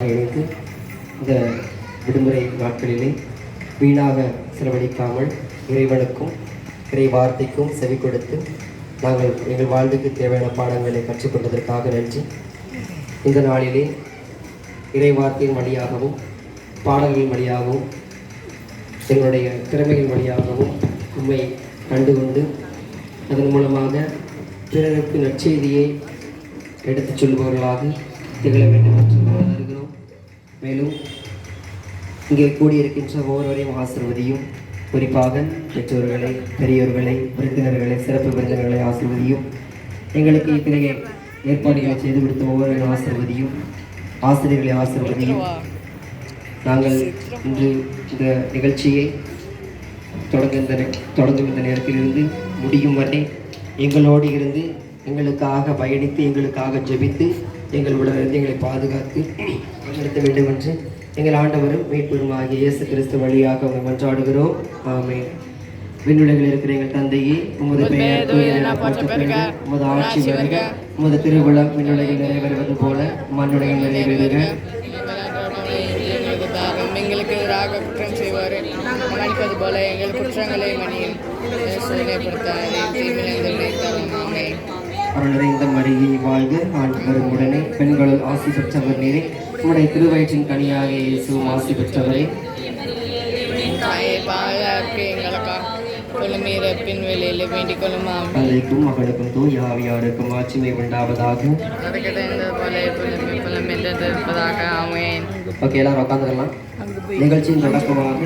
இணைந்து இந்த விடுமுறை நாட்களிலே வீணாக செலவழிக்காமல் இறைவனுக்கும் இறை வார்த்தைக்கும் செவி கொடுத்து நாங்கள் எங்கள் வாழ்வுக்கு தேவையான பாடங்களை கற்றுக்கொண்டதற்காக நன்றி. இந்த நாளிலே இறை வார்த்தையின் வழியாகவும் பாடல்களின் வழியாகவும் எங்களுடைய திறமைகள் வழியாகவும் உண்மை கண்டுகொண்டு அதன் மூலமாக பிறருக்கு நற்செய்தியை எடுத்துச் சொல்பவர்களாக திகழ வேண்டும் என்று வருகிறோம். மேலும் இங்கே கூடியிருக்கின்ற ஒவ்வொருவரையும் ஆசிர்வதியும், குறிப்பாக பெற்றோர்களை, பெரியோர்களை, விருந்தினர்களை, சிறப்பு விருந்தினர்களை ஆசிர்வதியும், எங்களுக்கு இத்தகைய ஏற்பாடுகளை செய்து கொடுத்த ஒவ்வொருவரையும் ஆசிர்வதியும், ஆசிரியர்களை ஆசிர்வதியும். நாங்கள் இன்று இந்த நிகழ்ச்சியை தொடங்கும் இந்த நேரத்திலிருந்து முடியும் வரை எங்களோடு இருந்து எங்களுக்காக பயணித்து எங்களுக்காக ஜெபித்து எங்களுடன் எங்களை பாதுகாத்து வழிநடத்த வேண்டும் என்று எங்கள் ஆண்டவரும் மீட்பெருமாகிய இயேசு கிறிஸ்து வழியாக மன்றாடுகிறோம். ஆமென். விண்ணுலகில் இருக்கிற எங்கள் தந்தையே, உமது பெயர் உமது ஆட்சி வருக, உமது திருவிழம் விண்ணுலகில் நிறைவேறுவது போல மண்ணுலகில் நிறைவேறுக. எங்களுக்கு எதிராக குற்றம் செய்வார் மன்னிப்பது போல எங்கள் குற்றங்களை மன்னியும், அருள் நிறைந்த மரியே வாழ்க, ஆண்டவர் உடனே பெண்களுள் ஆசி பெற்றவர் நீரே, உம்முடைய திருவயிற்றின் கனியாக இயேசுவும் ஆசி பெற்றவரே. தந்தைக்கும் மகளுக்கும் தூய ஆவியாருக்கும் ஆட்சிமை உண்டாவதாக. ஓகே, எல்லாரும் உட்காந்துக்கலாம். நிகழ்ச்சியின் தொடக்கமாக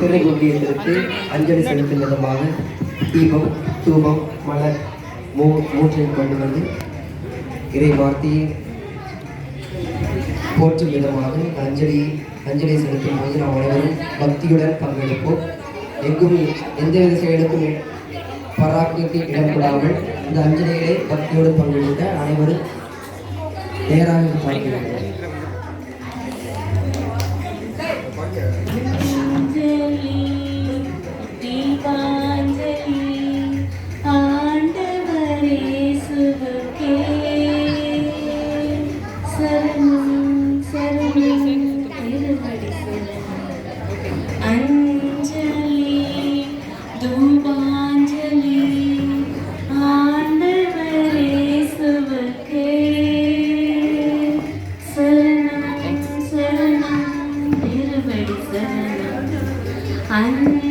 திருக்குடியத்திற்கு அஞ்சலி செலுத்தும் விதமாக தீபம், தூபம், மலர் மூன்றையும் கொண்டு வந்து இறை வார்த்தையை போற்றும் விதமாக அஞ்சலி செலுத்தும் போது நாம் அனைவரும் பக்தியுடன் பங்கெடுப்போம். எங்கும் எந்தவித செயலுக்கும் பராக்கிற்கு இடப்படாமல் இந்த அஞ்சலிகளை பக்தியுடன் பங்கெடுக்க அனைவரும் நேராக பார்க்கிறார்கள். I'm